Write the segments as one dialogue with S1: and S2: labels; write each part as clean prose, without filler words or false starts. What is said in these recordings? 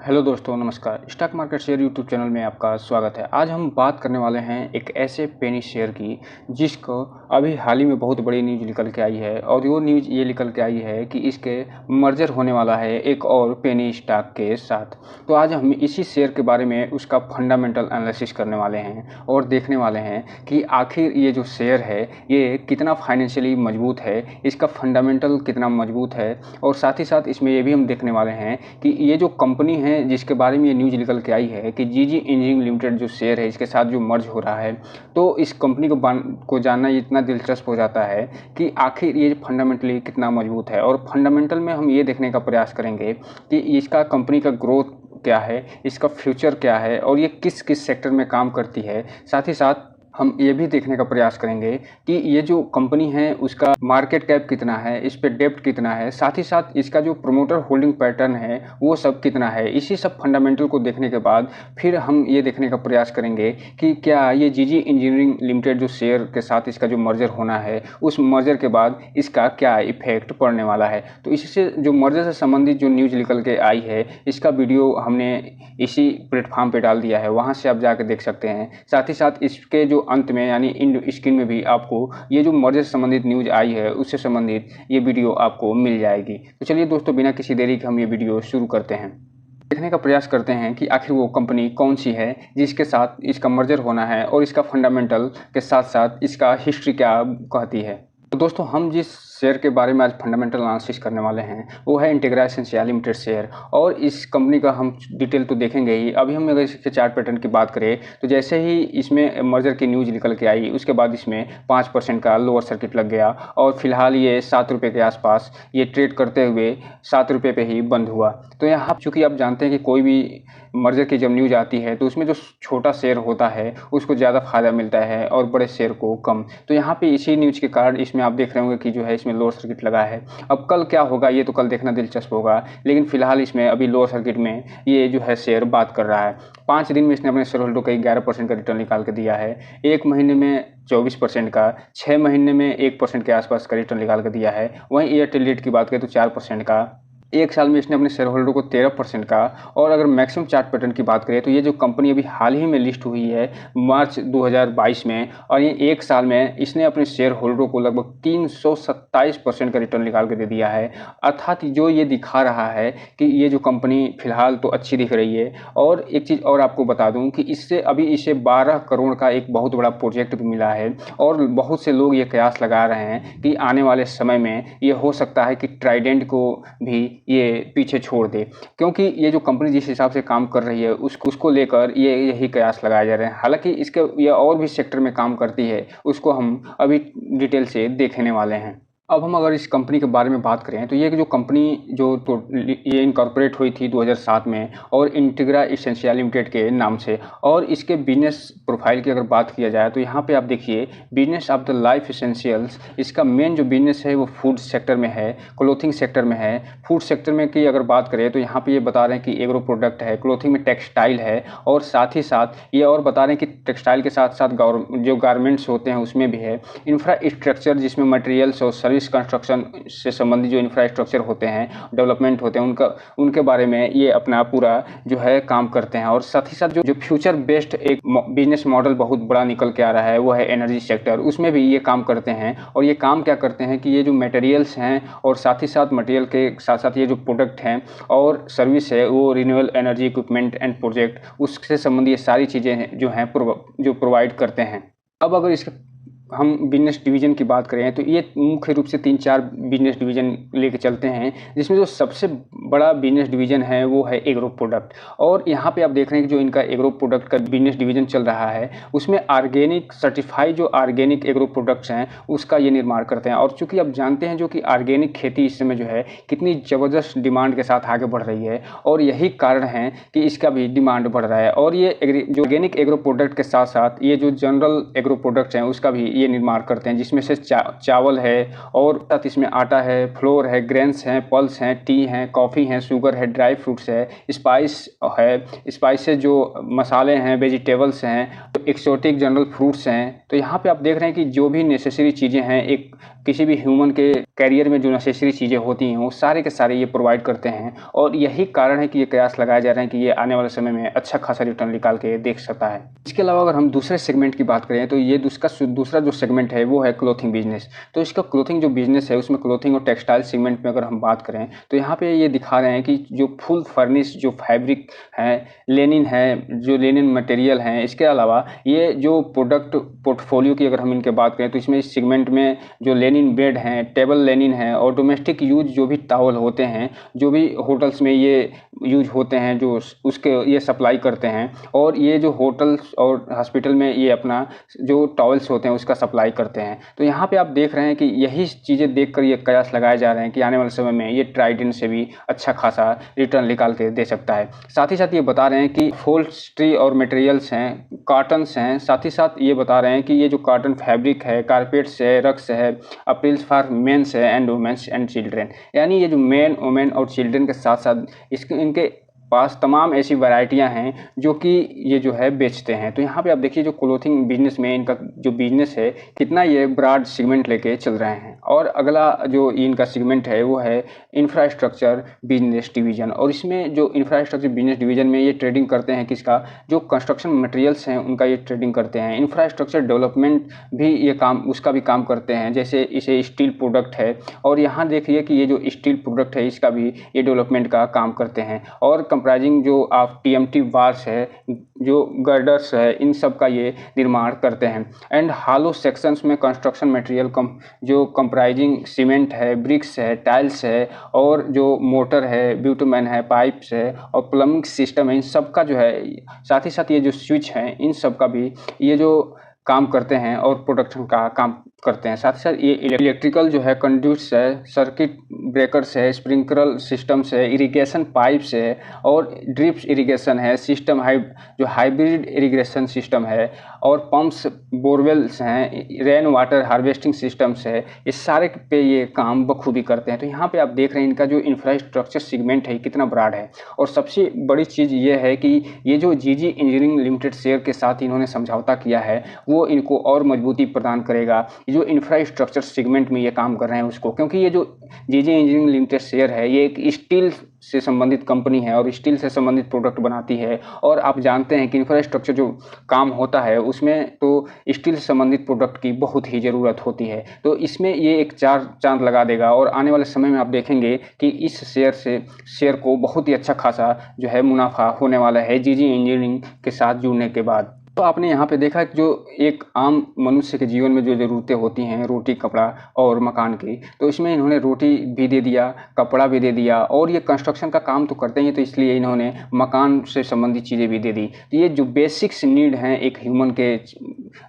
S1: Hello दोस्तों, नमस्कार। Stock market share YouTube channel में आपका स्वागत है। आज हम बात करने वाले हैं एक ऐसे पेनी शेयर की जिसको अभी हाल ही में बहुत बड़ी न्यूज़ निकल के आई है और वो न्यूज़ ये निकल के आई है कि इसके मर्जर होने वाला है एक और पेनी स्टॉक के साथ। तो आज हम इसी शेयर के बारे में उसका फंडामेंटल एनालिसिस करने वाले हैं और देखने वाले हैं कि आखिर ये जो शेयर है ये कितना फाइनेंशियली मजबूत है, इसका फंडामेंटल कितना मजबूत है। और साथ ही साथ इसमें ये भी हम देखने वाले हैं कि ये जो कंपनी है जिसके बारे में ये न्यूज़ निकल के आई है कि जीजी इंजीनियरिंग लिमिटेड जो शेयर है इसके साथ जो मर्ज हो रहा है, तो इस कंपनी को जानना इतना दिलचस्प हो जाता है कि आखिर ये फंडामेंटली कितना मजबूत है। और फंडामेंटल में हम ये देखने का प्रयास करेंगे कि इसका कंपनी का ग्रोथ क्या है, इसका फ्यूचर क्या है और ये किस किस सेक्टर में काम करती है। साथ ही साथ हम ये भी देखने का प्रयास करेंगे कि ये जो कंपनी है उसका मार्केट कैप कितना है, इस पे डेब्ट कितना है, साथ ही साथ इसका जो प्रोमोटर होल्डिंग पैटर्न है वो सब कितना है। इसी सब फंडामेंटल को देखने के बाद फिर हम ये देखने का प्रयास करेंगे कि क्या ये जीजी इंजीनियरिंग लिमिटेड जो शेयर के साथ इसका जो मर्जर होना है उस मर्जर के बाद इसका क्या इफेक्ट पड़ने वाला है। तो इससे जो मर्जर से संबंधित जो न्यूज़ निकल के आई है इसका वीडियो हमने इसी प्लेटफॉर्म पे डाल दिया है, वहाँ से आप जाकर देख सकते हैं। साथ ही साथ इसके जो अंत में यानी इन स्क्रीन में भी आपको ये जो मर्जर से संबंधित न्यूज़ आई है उससे संबंधित ये वीडियो आपको मिल जाएगी। तो चलिए दोस्तों, बिना किसी देरी के हम ये वीडियो शुरू करते हैं। देखने का प्रयास करते हैं कि आखिर वो कंपनी कौन सी है जिसके साथ इसका मर्जर होना है और इसका फंडामेंटल के साथ साथ इसका हिस्ट्री क्या कहती है। तो दोस्तों, हम जिस शेयर के बारे में आज फंडामेंटल एनालिसिस करने वाले हैं वो है इंटीग्रा एसेंशियल लिमिटेड शेयर। और इस कंपनी का हम डिटेल तो देखेंगे ही। अभी हम अगर इसके चार्ट पैटर्न की बात करें तो जैसे ही इसमें मर्जर की न्यूज़ निकल के आई उसके बाद इसमें 5% का लोअर सर्किट लग गया और फिलहाल ये 7 रुपये के आसपास ये ट्रेड करते हुए 7 रुपये पे ही बंद हुआ। तो यहाँ चूँकि आप जानते हैं कि कोई भी मर्जर की जब न्यूज़ आती है तो उसमें जो छोटा शेयर होता है उसको ज़्यादा फ़ायदा मिलता है और बड़े शेयर को कम। तो यहाँ पे इसी न्यूज़ के कारण इसमें आप देख रहे होंगे कि जो है इसमें लोअर सर्किट लगा है। अब कल क्या होगा ये तो कल देखना दिलचस्प होगा, लेकिन फिलहाल इसमें अभी लोअर सर्किट में ये जो है शेयर बात कर रहा है। 5 दिन में इसने अपने शेयर होल्डर को 11% का रिटर्न निकाल के दिया है, 1 महीने में 24% का, 6 महीने में 1% के आसपास का रिटर्न निकाल के दिया है। वहीं एयरटेल रेट की बात करें तो 4% का, 1 साल में इसने अपने शेयर होल्डर को 13% का। और अगर मैक्सिमम चार्ट पैटर्न की बात करें तो ये जो कंपनी अभी हाल ही में लिस्ट हुई है मार्च 2022 में, और ये 1 साल में इसने अपने शेयर होल्डरों को लगभग 327% का रिटर्न निकाल के दे दिया है। अर्थात जो ये दिखा रहा है कि ये जो कंपनी फिलहाल तो अच्छी दिख रही है। और एक चीज़ और आपको बता दूं कि इससे अभी इसे 12 करोड़ का एक बहुत बड़ा प्रोजेक्ट भी मिला है और बहुत से लोग ये कयास लगा रहे हैं कि आने वाले समय में ये हो सकता है कि ट्राइडेंट को भी ये पीछे छोड़ दे, क्योंकि ये जो कंपनी जिस हिसाब से काम कर रही है उसको लेकर ये यही कयास लगाए जा रहे हैं। हालांकि इसके ये और भी सेक्टर में काम करती है, उसको हम अभी डिटेल से देखने वाले हैं। अब हम अगर इस कंपनी के बारे में बात करें तो ये जो कंपनी ये इनकॉर्पोरेट हुई थी 2007 में और इंटीग्रा एसेंशियल लिमिटेड के नाम से। और इसके बिजनेस प्रोफाइल की अगर बात किया जाए तो यहाँ पे आप देखिए business of the life essentials. इसका मेन जो बिजनेस है वो फूड सेक्टर में है, क्लोथिंग सेक्टर में है। फूड सेक्टर में की अगर बात करें तो यहाँ पे ये बता रहे हैं कि एग्रो प्रोडक्ट है, क्लोथिंग में टेक्सटाइल है, और साथ ही साथ ये और बता रहे हैं कि टेक्सटाइल के साथ साथ जो गारमेंट्स होते हैं उसमें भी है। इंफ्रास्ट्रक्चर जिसमें मटेरियल्स और सर्विस कंस्ट्रक्शन से संबंधित जो इंफ्रास्ट्रक्चर होते हैं, डेवलपमेंट होते हैं, उनके बारे में ये अपना पूरा जो है काम करते हैं। और साथ ही साथ जो फ्यूचर बेस्ड एक बिजनेस मॉडल बहुत बड़ा निकल के आ रहा है वो है एनर्जी सेक्टर, उसमें भी ये काम करते हैं। और ये काम क्या करते हैं कि ये जो मटेरियल्स हैं और साथ ही साथ मटेरियल के साथ साथ ये जो प्रोडक्ट हैं और सर्विस है वो renewable energy equipment and project उससे संबंधित सारी चीज़ें हैं जो हैं जो प्रोवाइड करते हैं। अब अगर इसके हम बिजनेस डिवीज़न की बात करें तो ये मुख्य रूप से 3-4 बिजनेस डिवीज़न लेके चलते हैं, जिसमें जो सबसे बड़ा बिजनेस डिवीज़न है वो है एग्रो प्रोडक्ट। और यहाँ पे आप देख रहे हैं कि जो इनका एग्रो प्रोडक्ट का बिजनेस डिवीज़न चल रहा है उसमें ऑर्गेनिक सर्टिफाइड जो ऑर्गेनिक एग्रो प्रोडक्ट्स हैं उसका ये निर्माण करते हैं। और चूँकि आप जानते हैं जो कि ऑर्गेनिक खेती इस समय जो है कितनी ज़बरदस्त डिमांड के साथ आगे बढ़ रही है, और यही कारण है कि इसका भी डिमांड बढ़ रहा है। और ये जो ऑर्गेनिक एग्रो प्रोडक्ट के साथ साथ ये जो जनरल एग्रो प्रोडक्ट्स हैं उसका भी ये निर्माण करते हैं, जिसमें से चावल है और साथ इसमें आटा है, फ्लोर है, ग्रेन्स हैं, पल्स हैं, टी हैं, कॉफ़ी हैं, शुगर है, ड्राई फ्रूट्स है, स्पाइस है, स्पाइसेस जो मसाले हैं, वेजिटेबल्स हैं, एक्सोटिक जनरल फ्रूट्स हैं। तो यहाँ पे आप देख रहे हैं कि जो भी नेसेसरी चीज़ें हैं एक किसी भी ह्यूमन के कैरियर में जो नेसेसरी चीज़ें होती हैं वो सारे के सारे ये प्रोवाइड करते हैं और यही कारण है कि ये कयास लगाए जा रहे हैं कि ये आने वाले समय में अच्छा खासा रिटर्न निकाल के देख सकता है। इसके अलावा अगर हम दूसरे सेगमेंट की बात करें तो ये दूसरा जो सेगमेंट है वो है क्लोथिंग बिजनेस। तो इसका क्लोथिंग जो बिजनेस है उसमें क्लोथिंग और टेक्सटाइल सेगमेंट में अगर हम बात करें तो यहाँ पे ये दिखा रहे हैं कि जो फुल फर्निश जो फैब्रिक है, लेनिन है, जो लेनिन मटेरियल हैं, इसके अलावा ये जो प्रोडक्ट पोर्टफोलियो की अगर हम इनके बात करें तो इसमें इस सेगमेंट में जो लेनिन बेड हैं, टेबल लेनिन है और डोमेस्टिक यूज जो भी टॉवल होते हैं, जो भी होटल्स में ये यूज होते हैं, जो उसके ये सप्लाई करते हैं और ये जो होटल्स और हॉस्पिटल में ये अपना जो टॉवल्स होते हैं उसका सप्लाई करते हैं। तो यहाँ पे आप देख रहे हैं कि यही चीज़ें देखकर ये कयास लगाए जा रहे हैं कि आने वाले समय में ये ट्राइडेंट से भी अच्छा खासा रिटर्न निकाल के दे सकता है। साथ ही साथ ये बता रहे हैं कि फोल्स्ट्री और मटेरियल्स हैं, कॉटन्स हैं, साथ ही साथ ये बता रहे हैं कि ये जो कॉटन फैब्रिक है, कारपेट्स है, रग्स है, अपील्स फॉर मेंस है एंड वुमेन्स एंड चिल्ड्रेन, यानी ये जो मेन वुमेन और चिल्ड्रेन के साथ साथ इनके पास तमाम ऐसी वैरायटियां हैं जो कि ये जो है बेचते हैं। तो यहाँ पे आप देखिए जो क्लोथिंग बिजनेस में इनका जो बिजनेस है कितना ये ब्रॉड सेगमेंट लेके चल रहे हैं। और अगला जो इनका सेगमेंट है वो है इंफ्रास्ट्रक्चर बिजनेस डिवीजन और इसमें जो इंफ्रास्ट्रक्चर बिजनेस डिवीजन में ये ट्रेडिंग करते हैं किसका, जो कंस्ट्रक्शन मटेरियल्स हैं उनका ये ट्रेडिंग करते हैं। इंफ्रास्ट्रक्चर डेवलपमेंट भी ये काम उसका भी काम करते हैं, जैसे इसे स्टील प्रोडक्ट है और यहाँ देखिए कि ये जो स्टील प्रोडक्ट है इसका भी ये डेवलपमेंट का काम करते हैं और कंप्राइजिंग जो आप टीएमटी बार्स है, जो गर्डर्स है, इन सब का ये निर्माण करते हैं। एंड हालो सेक्शंस में कंस्ट्रक्शन मटेरियल जो कंप्राइजिंग सीमेंट है, ब्रिक्स है, टाइल्स है और जो मोटर है, ब्यूटुमेन है, पाइप्स है और प्लम्बिंग सिस्टम है, इन सब का जो है, साथ ही साथ ये जो स्विच हैं इन सब का भी ये जो काम करते हैं और प्रोडक्शन का काम करते हैं। साथ ही साथ ये इलेक्ट्रिकल जो है कंड्यूट्स है, सर्किट ब्रेकर्स है, स्प्रिंकलर सिस्टम्स है, इरिगेशन पाइप्स है और ड्रिप्स इरिगेशन है, सिस्टम जो हाइब्रिड इरिगेशन सिस्टम है और पंप्स, बोरवेल्स हैं, रेन वाटर हार्वेस्टिंग सिस्टम्स है, इस सारे पे ये काम बखूबी करते हैं। तो यहाँ पे आप देख रहे हैं इनका जो इंफ्रास्ट्रक्चर सेगमेंट है कितना ब्रॉड है। और सबसे बड़ी चीज़ ये है कि ये जो जीजी इंजीनियरिंग लिमिटेड शेयर के साथ इन्होंने समझौता किया है वो इनको और मजबूती प्रदान करेगा जो इंफ्रास्ट्रक्चर सेगमेंट में ये काम कर रहे हैं उसको, क्योंकि ये जो जीजी इंजीनियरिंग लिमिटेड शेयर है ये एक स्टील से संबंधित कंपनी है और स्टील से संबंधित प्रोडक्ट बनाती है और आप जानते हैं कि इंफ्रास्ट्रक्चर जो काम होता है उसमें तो स्टील से संबंधित प्रोडक्ट की बहुत ही ज़रूरत होती है। तो इसमें ये एक चार चांद लगा देगा और आने वाले समय में आप देखेंगे कि इस शेयर को बहुत ही अच्छा खासा जो है मुनाफा होने वाला है जीजी इंजीनियरिंग के साथ जुड़ने के बाद। तो आपने यहाँ पे देखा कि जो एक आम मनुष्य के जीवन में जो ज़रूरतें होती हैं, रोटी, कपड़ा और मकान की, तो इसमें इन्होंने रोटी भी दे दिया, कपड़ा भी दे दिया और ये कंस्ट्रक्शन का काम तो करते हैं तो इसलिए इन्होंने मकान से संबंधित चीज़ें भी दे दी। तो ये जो बेसिक्स नीड हैं एक ह्यूमन के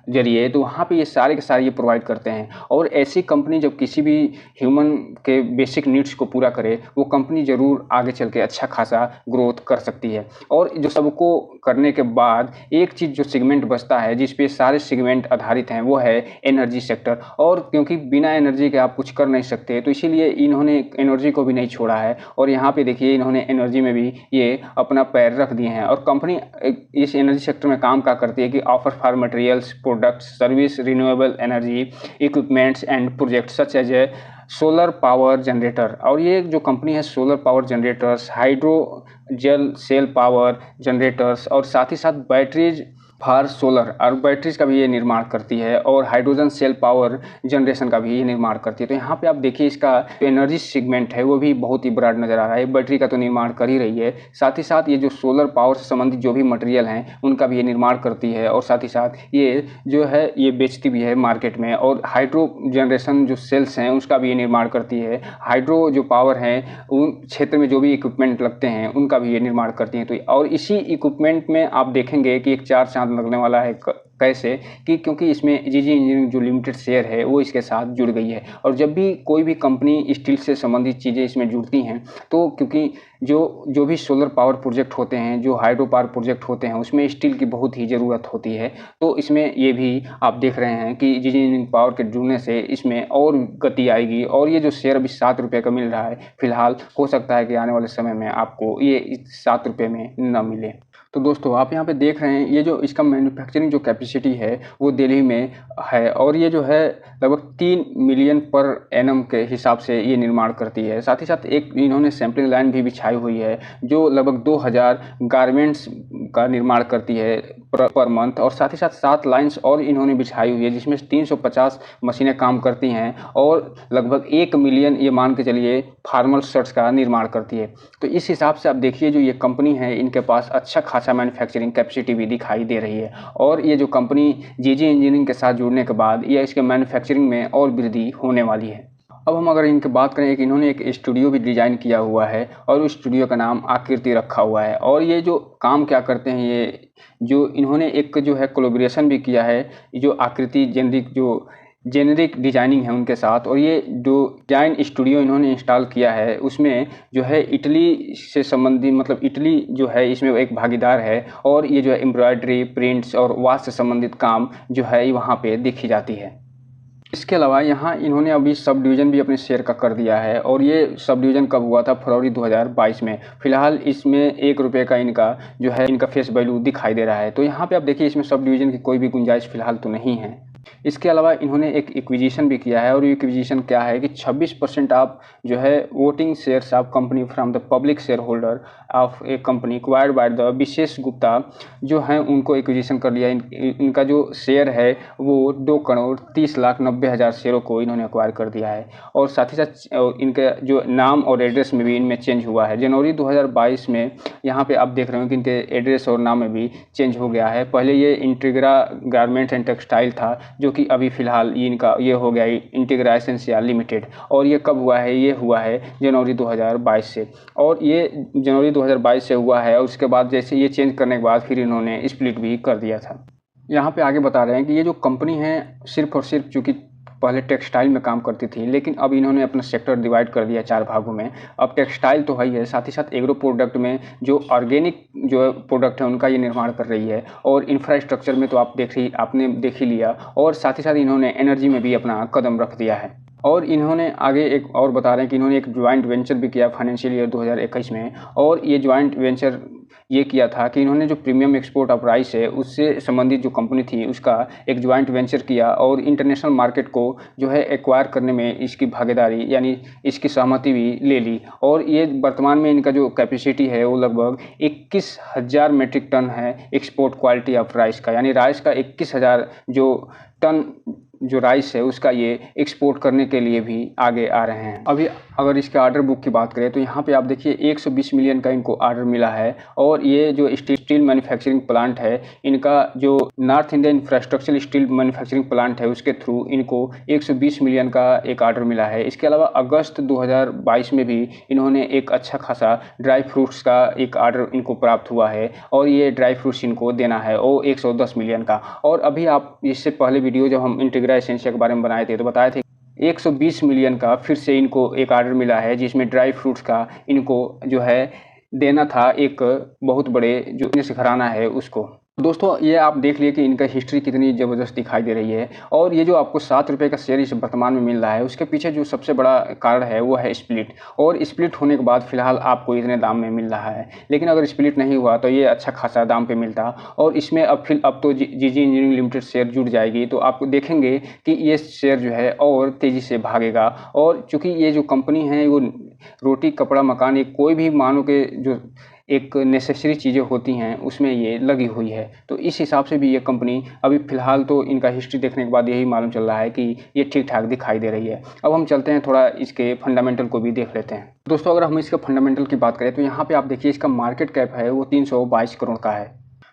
S1: जरिए, तो वहाँ पे ये सारे के सारे ये प्रोवाइड करते हैं। और ऐसी कंपनी जब किसी भी ह्यूमन के बेसिक नीड्स को पूरा करे वो कंपनी ज़रूर आगे चल के अच्छा खासा ग्रोथ कर सकती है। और जो सबको करने के बाद एक चीज़ जो सेगमेंट बचता है जिस पे सारे सेगमेंट आधारित हैं वो है एनर्जी सेक्टर। और क्योंकि बिना एनर्जी के आप कुछ कर नहीं सकते तो इसीलिए इन्होंने एनर्जी को भी नहीं छोड़ा है और यहाँ पे देखिए इन्होंने एनर्जी में भी ये अपना पैर रख दिए हैं। और कंपनी इस एनर्जी सेक्टर में काम क्या करती है कि offer for materials, products, service, renewable energy equipments and projects such as a solar power generator. और ये जो कंपनी है solar power generators, hydrogel cell power generators और साथ ही साथ बैटरीज फॉर सोलर और बैटरीज का भी ये निर्माण करती है और हाइड्रोजन सेल पावर जनरेशन का भी ये निर्माण करती है। तो यहाँ पे आप देखिए इसका जो एनर्जी सेगमेंट है वो भी बहुत ही ब्रॉड नज़र आ रहा है। बैटरी का तो निर्माण कर ही रही है, साथ ही साथ ये जो सोलर पावर से संबंधित जो भी मटेरियल हैं उनका भी ये निर्माण करती है और साथ ही साथ ये जो है ये बेचती भी है मार्केट में। और हाइड्रो जनरेशन जो सेल्स हैं उसका भी ये निर्माण करती है। हाइड्रो जो पावर है उन क्षेत्र में जो भी इक्विपमेंट लगते हैं उनका भी ये निर्माण करती हैं। तो और इसी इक्विपमेंट में आप देखेंगे कि एक चार चांद लगने वाला है। कैसे कि क्योंकि इसमें जीजी इंजीनियरिंग जो लिमिटेड शेयर है वो इसके साथ जुड़ गई है। और जब भी कोई भी कंपनी स्टील से संबंधित चीज़ें इसमें जुड़ती हैं तो क्योंकि जो भी सोलर पावर प्रोजेक्ट होते हैं, जो हाइड्रो पावर प्रोजेक्ट होते हैं उसमें स्टील की बहुत ही ज़रूरत होती है। तो इसमें ये भी आप देख रहे हैं कि जीजी इंजीनियरिंग पावर के जुड़ने से इसमें और गति आएगी। और ये जो शेयर अभी 7 रुपये का मिल रहा है फिलहाल, हो सकता है कि आने वाले समय में आपको ये 7 रुपये में न मिले। तो दोस्तों आप यहाँ पे देख रहे हैं ये जो इसका मैन्युफैक्चरिंग जो कैपेसिटी है वो दिल्ली में है और ये जो है लगभग 3 मिलियन पर एनम के हिसाब से ये निर्माण करती है। साथ ही साथ एक इन्होंने सैम्पलिंग लाइन भी बिछाई हुई है जो लगभग 2000 गारमेंट्स का निर्माण करती है पर मंथ, और साथ ही साथ 7 लाइन्स और इन्होंने बिछाई हुई है जिसमें 350 मशीनें काम करती हैं और लगभग 1 मिलियन ये मान के चलिए फॉर्मल शर्ट्स का निर्माण करती है। तो इस हिसाब से आप देखिए जो ये कंपनी है इनके पास अच्छा खासा मैन्युफैक्चरिंग कैपेसिटी भी दिखाई दे रही है और ये जो कंपनी जीजी इंजीनियरिंग के साथ जुड़ने के बाद ये इसके मैन्युफैक्चरिंग में और वृद्धि होने वाली है। अब हम अगर इनकी बात करें कि इन्होंने एक स्टूडियो भी डिज़ाइन किया हुआ है और उस स्टूडियो का नाम आकृति रखा हुआ है और ये जो काम क्या करते हैं, ये जो इन्होंने एक जो है कोलैबोरेशन भी किया है जो आकृति जेनेरिक डिजाइनिंग है उनके साथ, और ये जो डिजाइन स्टूडियो इन्होंने इंस्टॉल किया है उसमें जो है इटली से संबंधित मतलब इटली जो है इसमें एक भागीदार है और ये जो है एम्ब्रॉयडरी, प्रिंट्स और वॉश से संबंधित काम जो है वहाँ पे देखी जाती है। इसके अलावा यहाँ इन्होंने अभी सब डिवीज़न भी अपने शेयर का कर दिया है और ये सब डिवीज़न कब हुआ था, फरवरी 2022 में। फिलहाल इसमें ₹1 का इनका जो है इनका फेस वैल्यू दिखाई दे रहा है। तो यहाँ पे आप देखिए इसमें सब डिवीज़न की कोई भी गुंजाइश फिलहाल तो नहीं है। इसके अलावा इन्होंने एक एक्विजिशन भी किया है और ये एक्विजिशन क्या है कि 26% आप जो है voting shares of company from the public share holder of a company acquired by the Vishesh Gupta जो हैं उनको एक्विजिशन कर लिया। इनका जो शेयर है वो 2,30,90,000 शेयरों को इन्होंने एक्वायर कर दिया है और साथ ही साथ इनके जो नाम और एड्रेस में भी इनमें चेंज हुआ है। जनवरी 2022 में यहाँ पे आप देख रहे हो कि इनके एड्रेस और नाम में भी चेंज हो गया है। पहले ये इंटीग्रा गारमेंट्स एंड टेक्सटाइल था जो कि अभी फ़िलहाल इनका ये हो गया इंटीग्रा एसेंशिया लिमिटेड, और ये कब हुआ है, ये हुआ है जनवरी 2022 से, और ये जनवरी 2022 से हुआ है और उसके बाद जैसे ये चेंज करने के बाद फिर इन्होंने स्प्लिट भी कर दिया था। यहाँ पे आगे बता रहे हैं कि ये जो कंपनी है सिर्फ और सिर्फ चूँकि पहले टेक्सटाइल में काम करती थी लेकिन अब इन्होंने अपना सेक्टर डिवाइड कर दिया 4 भागों में। अब टेक्सटाइल तो है ही है, साथ ही साथ एग्रो प्रोडक्ट में जो ऑर्गेनिक जो प्रोडक्ट है उनका ये निर्माण कर रही है, और इंफ्रास्ट्रक्चर में तो आपने देख ही लिया, और साथ ही साथ इन्होंने एनर्जी में भी अपना कदम रख दिया है। और इन्होंने आगे एक और बता रहे हैं कि इन्होंने एक ज्वाइंट वेंचर भी किया फाइनेंशियल ईयर 2021 में, और ये ज्वाइंट वेंचर ये किया था कि इन्होंने जो प्रीमियम एक्सपोर्ट ऑफ राइस है उससे संबंधित जो कंपनी थी उसका एक ज्वाइंट वेंचर किया और इंटरनेशनल मार्केट को जो है एक्वायर करने में इसकी भागीदारी यानी इसकी सहमति भी ले ली, और ये वर्तमान में इनका जो कैपेसिटी है वो लगभग 21,000 मेट्रिक टन है एक्सपोर्ट क्वालिटी ऑफ राइस का, यानी राइस का 21,000 जो टन जो राइस है उसका ये एक्सपोर्ट करने के लिए भी आगे आ रहे हैं। अभी अगर इसके ऑर्डर बुक की बात करें तो यहाँ पे आप देखिए 120 मिलियन का इनको ऑर्डर मिला है, और ये जो स्टील मैन्युफैक्चरिंग प्लांट है इनका जो north India infrastructure steel manufacturing plant है उसके थ्रू इनको 120 मिलियन का एक ऑर्डर मिला है। इसके अलावा अगस्त 2022 में भी इन्होंने एक अच्छा खासा ड्राई फ्रूट्स का एक ऑर्डर इनको प्राप्त हुआ है, और ये ड्राई फ्रूट्स इनको देना है वो 110 मिलियन का। और अभी आप इससे पहले वीडियो जब हम इंटीग्रा एसेंशिया के बारे में बनाए थे तो बताए थे 120 मिलियन का फिर से इनको एक ऑर्डर मिला है जिसमें ड्राई फ्रूट्स का इनको जो है देना था एक बहुत बड़े जो बिजनेस घराना है उसको। दोस्तों ये आप देख लिए कि इनका हिस्ट्री कितनी ज़बरदस्त दिखाई दे रही है, और ये जो आपको ₹7 का शेयर इस वर्तमान में मिल रहा है उसके पीछे जो सबसे बड़ा कारण है वो है स्प्लिट, और स्प्लिट होने के बाद फिलहाल आपको इतने दाम में मिल रहा है। लेकिन अगर स्प्लिट नहीं हुआ तो ये अच्छा खासा दाम पे मिलता, और इसमें अब तो जीजी इंजीनियरिंग लिमिटेड शेयर जुड़ जाएगी तो आपको देखेंगे कि ये शेयर जो है और तेज़ी से भागेगा। और चूँकि ये जो कंपनी है वो रोटी कपड़ा मकान एक कोई भी मानो के जो एक नेसेसरी चीज़ें होती हैं उसमें ये लगी हुई है, तो इस हिसाब से भी ये कंपनी अभी फ़िलहाल तो इनका हिस्ट्री देखने के बाद यही मालूम चल रहा है कि ये ठीक ठाक दिखाई दे रही है। अब हम चलते हैं थोड़ा इसके फंडामेंटल को भी देख लेते हैं। दोस्तों अगर हम इसके फंडामेंटल की बात करें तो यहाँ पे आप देखिए इसका मार्केट कैप है वो 322 करोड़ का है।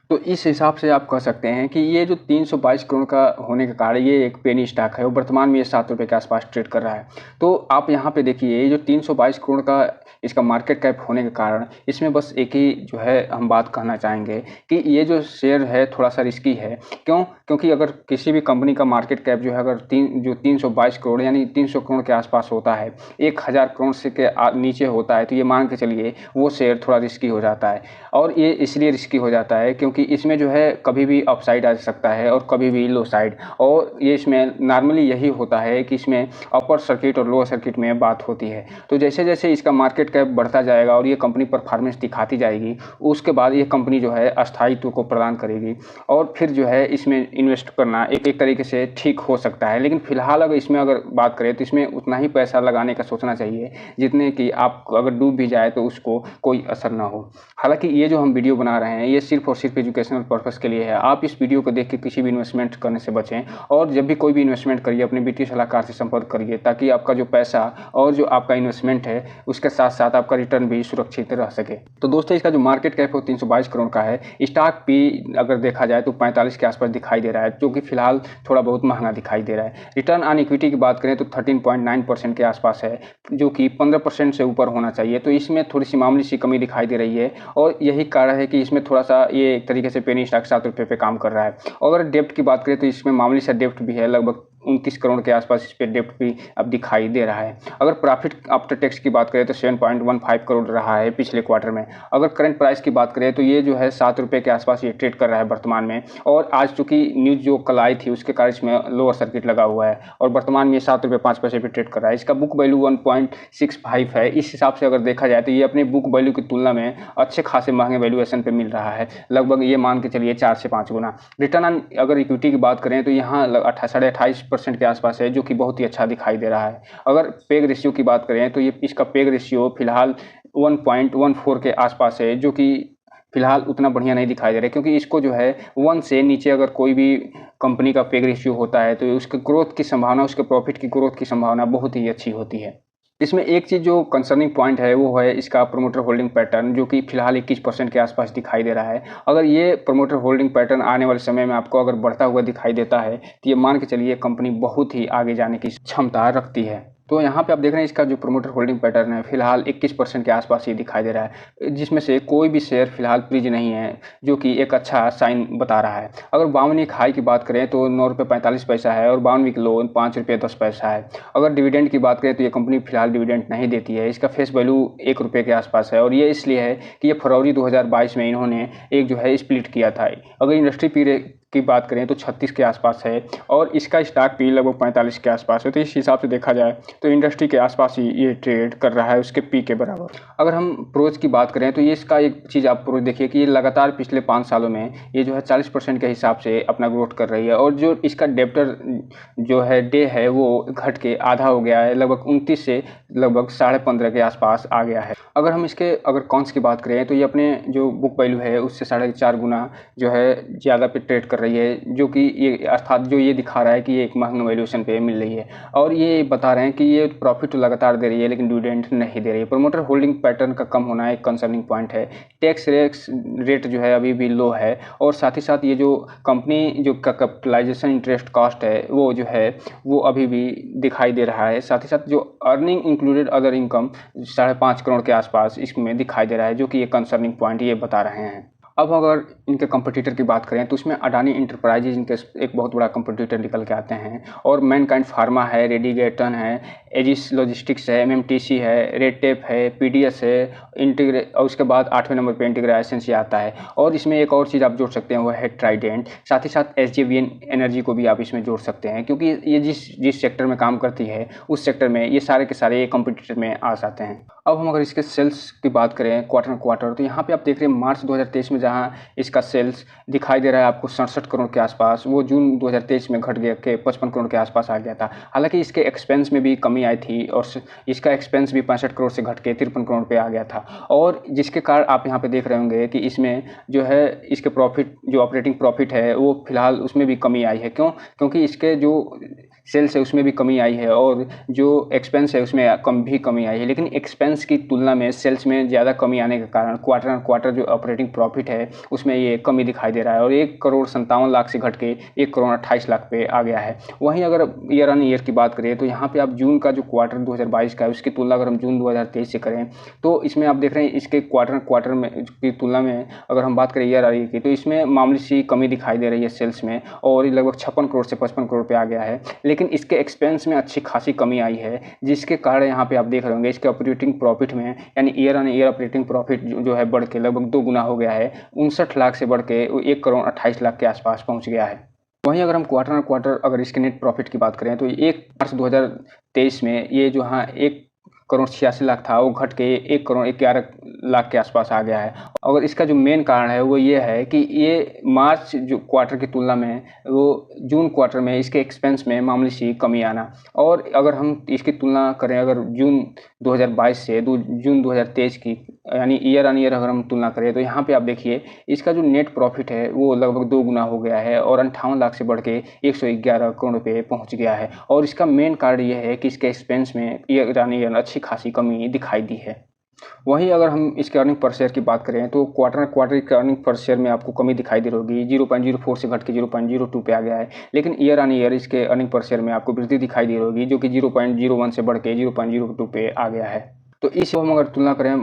S1: तो इस हिसाब से आप कह सकते हैं कि ये जो 322 करोड़ का होने के कारण ये एक पेनी स्टॉक है, और वर्तमान में ये ₹7 के आसपास ट्रेड कर रहा है। तो आप यहाँ पे देखिए ये जो 322 करोड़ का इसका मार्केट कैप होने के कारण इसमें बस एक ही जो है हम बात कहना चाहेंगे कि ये जो शेयर है थोड़ा सा रिस्की है। क्यों? क्योंकि अगर किसी भी कंपनी का मार्केट कैप जो है अगर 322 करोड़ यानी 300 करोड़ के आसपास होता है, 1000 करोड़ से के नीचे होता है, तो ये मान के चलिए वो शेयर थोड़ा रिस्की हो जाता है। और ये इसलिए रिस्की हो जाता है क्योंकि क्योंकि इसमें जो है कभी भी अपसाइड आ सकता है और कभी भी लो साइड, और ये इसमें नॉर्मली यही होता है कि इसमें अपर सर्किट और लोअर सर्किट में बात होती है। तो जैसे जैसे इसका मार्केट कैप बढ़ता जाएगा और ये कंपनी परफॉर्मेंस दिखाती जाएगी, उसके बाद ये कंपनी जो है अस्थायित्व को प्रदान करेगी और फिर जो है इसमें इन्वेस्ट करना एक तरीके से ठीक हो सकता है। लेकिन फिलहाल अगर इसमें अगर बात करें तो इसमें उतना ही पैसा लगाने का सोचना चाहिए जितने कि आप अगर डूब भी जाए तो उसको कोई असर ना हो। हालांकि ये जो हम वीडियो बना रहे हैं ये सिर्फ और सिर्फ एजुकेशनल पर्पज़ के लिए है। आप इस वीडियो को देख के किसी भी इन्वेस्टमेंट करने से बचें, और जब भी कोई भी इन्वेस्टमेंट करिए अपने वित्तीय सलाहकार से संपर्क करिए, ताकि आपका जो पैसा और जो आपका इन्वेस्टमेंट है उसके साथ साथ आपका रिटर्न भी सुरक्षित रह सके। तो दोस्तों, इसका जो मार्केट कैप है 322 करोड़ का है। स्टॉक भी अगर देखा जाए तो 45 के आसपास दिखाई दे रहा है, जो कि फिलहाल थोड़ा बहुत महंगा दिखाई दे रहा है। रिटर्न ऑन इक्विटी की बात करें तो 13.9% के आसपास है, जो कि 15% से ऊपर होना चाहिए। तो इसमें थोड़ी सी मामूली सी कमी दिखाई दे रही है, और यही कारण है कि इसमें थोड़ा सा ये एक तरीके से पेनी स्टॉक 7 रुपये पे काम कर रहा है। अगर डेप्ट की बात करें तो इसमें मामूली सा डेप्ट भी है, लगभग 29 करोड़ के आसपास इस पे डेप्ट भी अब दिखाई दे रहा है। अगर प्रॉफिट आफ्टर टैक्स की बात करें तो 7.15 करोड़ रहा है पिछले क्वार्टर में। अगर करंट प्राइस की बात करें तो ये जो है 7 रुपये के आसपास ये ट्रेड कर रहा है वर्तमान में, और आज चूँकि न्यूज़ जो कल आई थी उसके कारण इसमें लोअर सर्किट लगा हुआ है, और वर्तमान में 7 रुपये 5 पैसे पे ट्रेड कर रहा है। इसका बुक वैल्यू 1.65 है। इस हिसाब से अगर देखा जाए तो ये अपने बुक वैल्यू की तुलना में अच्छे खासे महंगे वैल्यूएशन पे मिल रहा है, लगभग ये मान के चलिए 4 से 5 गुना। रिटर्न ऑन अगर इक्विटी की बात करें तो यहाँ 28.5% के आसपास है, जो कि बहुत ही अच्छा दिखाई दे रहा है। अगर पेग रेशियो की बात करें तो ये इसका पेग रेशियो फिलहाल 1.14 के आसपास है, जो कि फिलहाल उतना बढ़िया नहीं दिखाई दे रहा है, क्योंकि इसको जो है 1 से नीचे अगर कोई भी कंपनी का पेग रेशियो होता है तो उसके ग्रोथ की संभावना, उसके प्रॉफिट की ग्रोथ की संभावना बहुत ही अच्छी होती है। इसमें एक चीज़ जो कंसर्निंग पॉइंट है वो है इसका प्रोमोटर होल्डिंग पैटर्न, जो कि फिलहाल 21% के आसपास दिखाई दे रहा है। अगर ये प्रोमोटर होल्डिंग पैटर्न आने वाले समय में आपको अगर बढ़ता हुआ दिखाई देता है तो ये मान के चलिए कंपनी बहुत ही आगे जाने की क्षमता रखती है। तो यहाँ पे आप देख रहे हैं इसका जो प्रोमोटर होल्डिंग पैटर्न है फिलहाल 21% के आसपास ये दिखाई दे रहा है, जिसमें से कोई भी शेयर फिलहाल प्रीज नहीं है, जो कि एक अच्छा साइन बता रहा है। अगर 52वीं हाई की बात करें तो 9 रुपये 45 पैसा है, और 52वीं लो 5 रुपये 10 पैसा है। अगर डिविडेंड की बात करें तो ये कंपनी फिलहाल डिविडेंड नहीं देती है। इसका फेस वैल्यू 1 रुपये के आसपास है, और ये इसलिए है कि ये फरवरी 2022 में इन्होंने एक जो है स्प्लिट किया था। अगर इंडस्ट्री पीरियड की बात करें तो 36 के आसपास है, और इसका स्टॉक भी लगभग 45 के आसपास है। तो इस हिसाब से देखा जाए तो इंडस्ट्री के आसपास ही ये ट्रेड कर रहा है, उसके पी के बराबर। अगर हम प्रोज की बात करें तो ये इसका एक चीज़ आप प्रोज देखिए कि ये लगातार पिछले 5 सालों में ये जो है 40% के हिसाब से अपना ग्रोथ कर रही है, और जो इसका डेप्टर जो है डे है वो घट के आधा हो गया है, लगभग 29 से लगभग 15.5 के आसपास आ गया है। अगर हम इसके अगर कॉन्स की बात करें तो ये अपने जो बुक वैल्यू है उससे 4.5 गुना जो है ज़्यादा पे ट्रेड कर रही है, जो कि ये अर्थात जो ये दिखा रहा है कि ये एक महंगे वैल्यूएशन पे मिल रही है, और ये बता रहे हैं कि ये प्रॉफिट लगातार दे रही है लेकिन डिविडेंड नहीं दे रही है। प्रमोटर होल्डिंग पैटर्न का कम होना एक कंसर्निंग पॉइंट है। टैक्स रेट जो है अभी भी लो है, और साथ ही साथ ये जो कंपनी जो कैपिटलाइजेशन इंटरेस्ट कॉस्ट है वो जो है वो अभी भी दिखाई दे रहा है। साथ ही साथ जो earning included other income 5.5 crore के आसपास इसमें दिखाई दे रहा है, जो कि ये कंसर्निंग पॉइंट ये बता रहे हैं। अब अगर इनके कंपटीटर की बात करें तो उसमें अडानी इंटरप्राइजेज इनके एक बहुत बड़ा कंपटीटर निकल के आते हैं, और मैनकाइंड फार्मा है, रेडिगेटन है, एजिस लॉजिस्टिक्स है, एमएमटीसी है, रेडटेप है, पीडीएस है, और उसके बाद 8वें नंबर पे इंटीग्रा एसेंसी आता है। और इसमें एक और चीज़ आप जोड़ सकते हैं वो है ट्राइडेंट। साथ ही साथ एसजेवीएन एनर्जी को भी आप इसमें जोड़ सकते हैं, क्योंकि ये जिस सेक्टर में काम करती है उस सेक्टर में ये सारे के सारे ये कंपटीटर में आ जाते हैं। अब हम अगर इसके सेल्स की बात करें क्वार्टर तो यहाँ पे आप देख रहे हैं मार्च 2023 में जहाँ इसका सेल्स दिखाई दे रहा है आपको 67 करोड़ के आसपास, वो जून 2023 में घट गया के 55 करोड़ के आसपास आ गया था। हालांकि इसके एक्सपेंस में भी कमी आई थी, और इसका एक्सपेंस भी 65 करोड़ से घट के 53 करोड़ पे आ गया था, और जिसके कारण आप यहाँ पे देख रहे होंगे कि इसमें जो है इसके प्रॉफिट जो ऑपरेटिंग प्रॉफिट है वो फिलहाल उसमें भी कमी आई है। क्यों? क्योंकि इसके जो सेल्स है उसमें भी कमी आई है, और जो एक्सपेंस है उसमें कमी आई है। लेकिन एक्सपेंस की तुलना में सेल्स में ज़्यादा कमी आने के कारण क्वार्टर जो ऑपरेटिंग प्रॉफिट है उसमें ये कमी दिखाई दे रहा है, और 1,57,00,000 से घट के 1,28,00,000 पे आ गया है। वहीं अगर ईयर ऑन ईयर की बात करें तो यहाँ पे आप जून का जो क्वार्टर 2022 का है उसकी तुलना अगर हम जून 2023 से करें तो इसमें आप देख रहे हैं इसके क्वार्टर में की तुलना में अगर हम बात करें ईयर ऑन ईयर की तो इसमें मामूली सी कमी दिखाई दे रही है सेल्स में, और लगभग 56 करोड़ से 55 करोड़ पे आ गया है। लेकिन लेकिन इसके एक्सपेंस में अच्छी खासी कमी आई है, जिसके कारण यहाँ पे आप देख रहे होंगे इसके ऑपरेटिंग प्रॉफिट में यानी year on year operating profit जो है बढ़ के लगभग 2 गुना हो गया है। 59 लाख से बढ़ के 1 करोड़ 28 लाख के आसपास पहुँच गया है। वहीं अगर हम क्वार्टर ऑन क्वार्टर अगर इसके नेट प्रॉफिट की बात करें तो 1 मार्च 2023 में ये जो 1 करोड़ 86 लाख था वो घट के 1 करोड़ 11 लाख के आसपास आ गया है। और इसका जो मेन कारण है वो ये है कि ये मार्च जो क्वार्टर की तुलना में वो जून क्वार्टर में इसके एक्सपेंस में मामूली सी कमी आना। और अगर हम इसकी तुलना करें अगर जून 2022 से जून 2023 की यानी ईयर ऑन ईयर अगर हम तुलना करें तो यहाँ पे आप देखिए इसका जो नेट प्रॉफिट है वो लगभग 2 गुना हो गया है और 58 लाख से बढ़ के 111 करोड़ रुपये पहुँच गया है। और इसका मेन कारण ये है कि इसके एक्सपेंस में ईयर ऑन ईयर अच्छी खासी कमी दिखाई दी है। वहीं अगर हम इसके अर्निंग पर शेयर की बात करें तो क्वार्टर के अर्निंग पर शेयर में आपको कमी दिखाई दे रही होगी, 0.04 से घट के 0.02 पे आ गया है। लेकिन ईयर ऑन ईयर इसके अर्निंग पर शेयर में आपको वृद्धि दिखाई दे रही होगी जो कि 0.01 से बढ़ के 0.02 पे आ गया है। तो इस हम अगर तुलना करें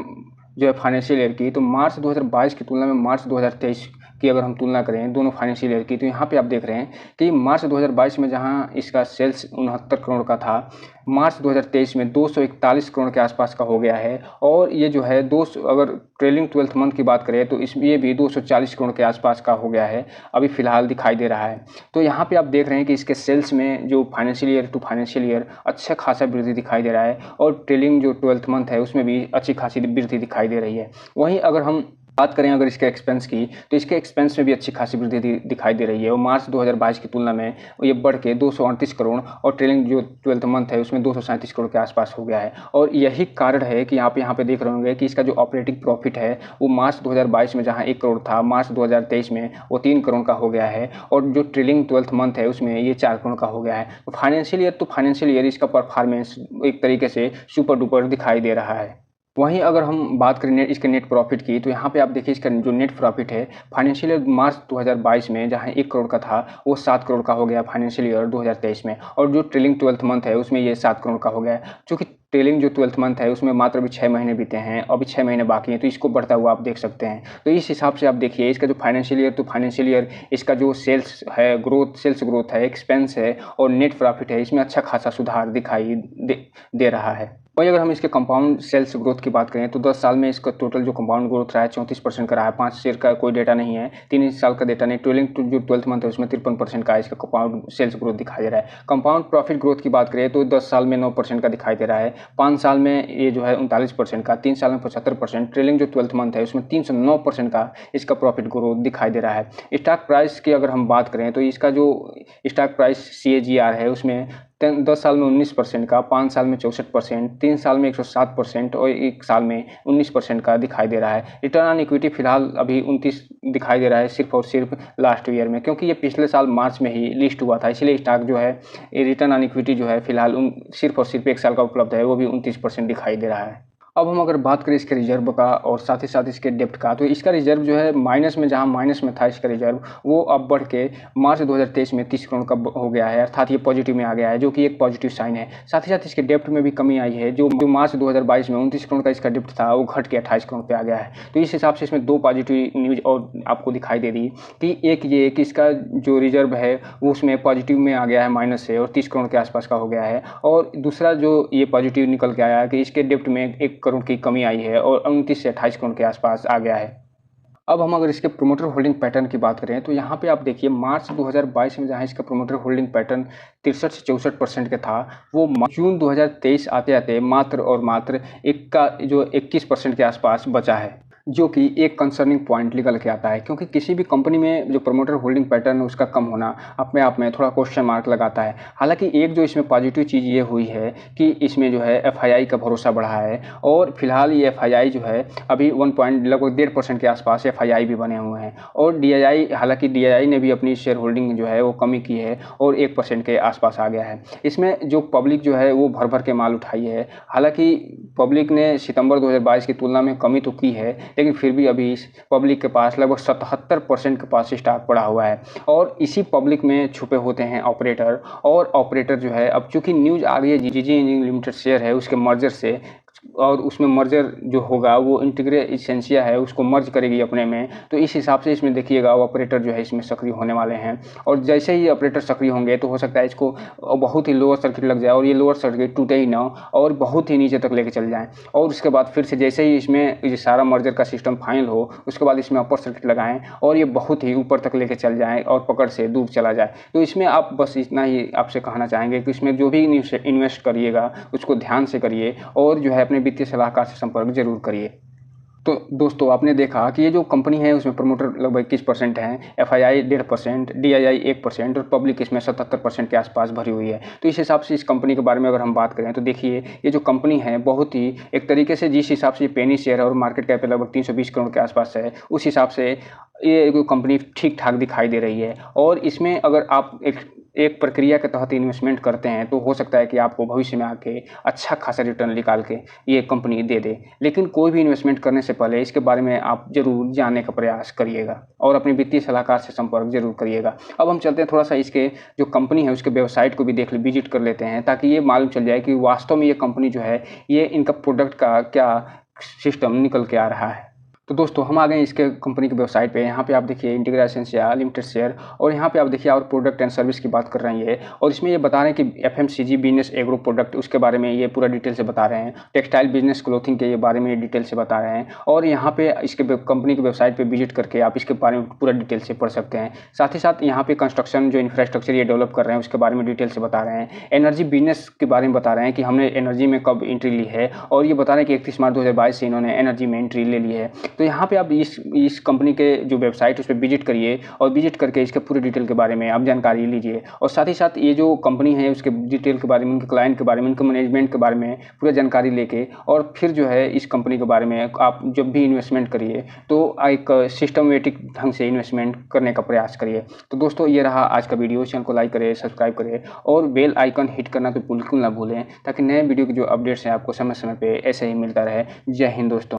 S1: जो है फाइनेंशियल ईयर की, तो मार्च 2022 की तुलना में मार्च 2023 की अगर हम तुलना करें दोनों फाइनेंशियल ईयर की, तो यहाँ पे आप देख रहे हैं कि मार्च 2022 में जहाँ इसका सेल्स 69 करोड़ का था, मार्च 2023 में 241 करोड़ के आसपास का हो गया है। और ये जो है अगर ट्रेलिंग 12 मंथ की बात करें तो इसमें ये भी 240 करोड़ के आसपास का हो गया है, अभी फ़िलहाल दिखाई दे रहा है। तो यहाँ पे आप देख रहे हैं कि इसके सेल्स में जो financial year to financial year अच्छा खासा वृद्धि दिखाई दे रहा है और ट्रेलिंग जो 12th मंथ है उसमें भी अच्छी खासी वृद्धि दिखाई दे रही है। वहीं अगर हम बात करें अगर इसके एक्सपेंस की, तो इसके एक्सपेंस में भी अच्छी खासी वृद्धि दिखाई दे रही है और मार्च 2022 की तुलना में ये बढ़ के 238 करोड़ और ट्रेलिंग जो 12th मंथ है उसमें 237 करोड़ के आसपास हो गया है। और यही कारण है कि यहाँ पे देख रहे होंगे कि इसका जो ऑपरेटिंग प्रॉफिट है वो मार्च 2022 में जहाँ 1 करोड़ था, मार्च 2023 में वो 3 करोड़ का हो गया है और जो ट्रेलिंग 12th मंथ है उसमें ये 4 करोड़ का हो गया है। तो फाइनेंशियल ईयर इसका परफॉर्मेंस एक तरीके से सुपर डुपर दिखाई दे रहा है। वहीं अगर हम बात करें इसके नेट प्रॉफिट की, तो यहाँ पे आप देखिए इसका जो नेट प्रॉफिट है फाइनेंशियल ईयर मार्च 2022 में जहाँ 1 करोड़ का था वो 7 करोड़ का हो गया फाइनेंशियल ईयर 2023 में। और जो ट्रेलिंग 12th मंथ है उसमें ये 7 करोड़ का हो गया है। चूँकि ट्रेलिंग जो 12th मंथ है उसमें मात्र अभी 6 महीने बीते हैं, अभी 6 महीने बाकी हैं, तो इसको बढ़ता हुआ आप देख सकते हैं। तो इस हिसाब से आप देखिए इसका जो फाइनेंशियल ईयर इसका जो सेल्स ग्रोथ है, एक्सपेंस है और नेट प्रॉफिट है, इसमें अच्छा खासा सुधार दिखाई दे रहा है। वहीं अगर हम इसके कंपाउंड सेल्स ग्रोथ की बात करें तो 10 साल में इसका टोटल जो कंपाउंड ग्रोथ रहा है 34% का रहा है। 5 ईयर का कोई डेटा नहीं है, 3 साल का डेटा नहीं। ट्रेलिंग जो 12th मंथ है उसमें 53% का इसका कंपाउंड सेल्स ग्रोथ दिखाई दे रहा है। कंपाउंड प्रॉफिट ग्रोथ की बात करें तो 10 साल में 9% का दिखाई दे रहा है, 5 साल में ये जो है 39% का, 3 साल में 75%। ट्रेलिंग जो 12th मंथ है उसमें 309% का इसका प्रॉफिट ग्रोथ दिखाई दे रहा है। स्टॉक प्राइस की अगर हम बात करें तो इसका जो स्टॉक प्राइस CAGR है उसमें 10 साल में 19% का, 5 साल में 64%, 3 साल में 107% और 1 साल में 19% का दिखाई दे रहा है। रिटर्न ऑन इक्विटी फिलहाल अभी 29 दिखाई दे रहा है सिर्फ और सिर्फ लास्ट ईयर में, क्योंकि ये पिछले साल मार्च में ही लिस्ट हुआ था, इसलिए स्टॉक जो है रिटर्न ऑन इक्विटी जो है फिलहाल सिर्फ और सिर्फ 1 साल का उपलब्ध है, वो भी 29% दिखाई दे रहा है। अब हम अगर बात करें इसके रिजर्व का और साथ ही साथ इसके डेप्ट का, तो इसका रिजर्व जो है माइनस में, जहां माइनस में था इसका रिजर्व, वो अब बढ़ के मार्च 2023 में 30 करोड़ का हो गया है, अर्थात ये पॉजिटिव में आ गया है, जो कि एक पॉजिटिव साइन है। साथ ही साथ इसके डेप्ट में भी कमी आई है, जो मार्च 2022 में 29 करोड़ का इसका डेप्ट था वो घट के 28 करोड़ पे आ गया है। तो इस हिसाब से इसमें 2 पॉजिटिव न्यूज़ और आपको दिखाई दे रही कि एक ये कि इसका जो रिजर्व है वो उसमें पॉजिटिव में आ गया है माइनस से और 30 करोड़ के आसपास का हो गया है, और दूसरा जो ये पॉजिटिव निकल के आया कि इसके डेप्ट में 1 करोड़ की कमी आई है और 29 से 28 करोड़ के आसपास आ गया है। अब हम अगर इसके प्रोमोटर होल्डिंग पैटर्न की बात करें तो यहाँ पे आप देखिए मार्च 2022 में जहाँ इसका प्रोमोटर होल्डिंग पैटर्न 63 से 64% का था, वो जून 2023 आते आते मात्र और मात्र 21% के आसपास बचा है, जो कि एक कंसर्निंग पॉइंट निकल के आता है। क्योंकि किसी भी कंपनी में जो प्रमोटर होल्डिंग पैटर्न है उसका कम होना अपने आप में थोड़ा क्वेश्चन मार्क लगाता है। हालांकि एक जो इसमें पॉजिटिव चीज़ ये हुई है कि इसमें जो है FII का भरोसा बढ़ा है, और फिलहाल ये FII जो है अभी लगभग 1.5% के आसपास FII भी बने हुए हैं, और DII, हालांकि DII ने भी अपनी शेयर होल्डिंग जो है वो कमी की है और 1% के आसपास आ गया है। इसमें जो पब्लिक जो है वो भर भर के माल उठाई है। हालांकि पब्लिक ने सितंबर 2022 की तुलना में कमी तो की है, लेकिन फिर भी अभी इस पब्लिक के पास लगभग 77% के पास स्टॉक पड़ा हुआ है, और इसी पब्लिक में छुपे होते हैं ऑपरेटर। और ऑपरेटर जो है अब चूंकि न्यूज़ आ रही है जीजी इंजीनियरिंग लिमिटेड शेयर है उसके मर्जर से और उसमें मर्जर जो होगा वो इंटीग्रेट एसेंशिया है उसको मर्ज करेगी अपने में। तो इस हिसाब से इसमें देखिएगा ऑपरेटर जो है इसमें सक्रिय होने वाले हैं, और जैसे ही ऑपरेटर सक्रिय होंगे तो हो सकता है इसको बहुत ही लोअर सर्किट लग जाए और ये लोअर सर्किट टूटे ही ना और बहुत ही नीचे तक लेके चल जाएँ, और उसके बाद फिर से जैसे ही इसमें ये सारा मर्जर का सिस्टम फाइनल हो उसके बाद इसमें अपर सर्किट लगाएं और ये बहुत ही ऊपर तक लेके चल जाएं और पकड़ से दूर चला जाए। तो इसमें आप बस इतना ही आपसे कहना चाहेंगे कि इसमें जो भी इन्वेस्ट करिएगा उसको ध्यान से करिए और जो है अपने वित्तीय सलाहकार से संपर्क जरूर करिए। तो दोस्तों आपने देखा कि ये जो कंपनी है उसमें प्रमोटर लगभग 21% हैं, एफआईआई 1.5%, डीआईआई 1% और पब्लिक इसमें 77% के आसपास भरी हुई है। तो इस हिसाब से इस कंपनी के बारे में अगर हम बात करें तो देखिए ये जो कंपनी है बहुत ही एक तरीके से जिस हिसाब से ये पेनी शेयर है और मार्केट कैप लगभग 320 करोड़ के आसपास है, उस हिसाब से ये कंपनी ठीक ठाक दिखाई दे रही है। और इसमें अगर आप एक प्रक्रिया के तहत इन्वेस्टमेंट करते हैं तो हो सकता है कि आपको भविष्य में आके अच्छा खासा रिटर्न निकाल के ये कंपनी दे दे। लेकिन कोई भी इन्वेस्टमेंट करने से पहले इसके बारे में आप जरूर जानने का प्रयास करिएगा और अपने वित्तीय सलाहकार से संपर्क जरूर करिएगा। अब हम चलते हैं थोड़ा सा इसके जो कंपनी है उसके वेबसाइट को भी विजिट कर लेते हैं, ताकि ये मालूम चल जाए कि वास्तव में ये कंपनी जो है ये इनका प्रोडक्ट का क्या सिस्टम निकल के आ रहा है। तो दोस्तों हम आ गए इसके कंपनी की वेबसाइट पे। यहाँ पे आप देखिए इंटीग्रा एसेंशिया लिमिटेड शेयर, और यहाँ पे आप देखिए और प्रोडक्ट एंड सर्विस की बात कर रहे हैं ये, और इसमें ये बता रहे हैं कि एफएमसीजी बिजनेस एग्रो प्रोडक्ट उसके बारे में ये पूरा डिटेल से बता रहे हैं, टेक्सटाइल बिजनेस क्लोथिंग के ये बारे में डिटेल से बता रहे हैं, और यहाँ पे इसके कंपनी की वेबसाइट पर विजिट करके आप इसके बारे में पूरा डिटेल से पढ़ सकते हैं। साथ ही साथ यहाँ पे कंस्ट्रक्शन जो इंफ्रास्ट्रक्चर ये डेवलप कर रहे हैं उसके बारे में डिटेल से बता रहे हैं। एनर्जी बिजनेस के बारे में बता रहे हैं कि हमने एनर्जी में कब एंट्री ली है, और ये बता रहे हैं कि 31 मार्च 2022 से इन्होंने एनर्जी में एंट्री ले ली है। तो यहाँ पे आप इस कंपनी के जो वेबसाइट उस पर विजिट करिए और विजिट करके इसके पूरे डिटेल के बारे में आप जानकारी लीजिए, और साथ ही साथ ये जो कंपनी है उसके डिटेल के बारे में, उनके क्लाइंट के बारे में, उनके मैनेजमेंट के बारे में पूरा जानकारी लेके और फिर जो है इस कंपनी के बारे में आप जब भी इन्वेस्टमेंट करिए तो एक सिस्टमेटिक ढंग से इन्वेस्टमेंट करने का प्रयास करिए। तो दोस्तों ये रहा आज का वीडियो। चैनल को लाइक करें, सब्सक्राइब करें और बेल आइकन हिट करना तो बिल्कुल ना भूलें, ताकि नए वीडियो के जो अपडेट्स हैं आपको समय समय पे ऐसे ही मिलता रहे। जय हिंद दोस्तों।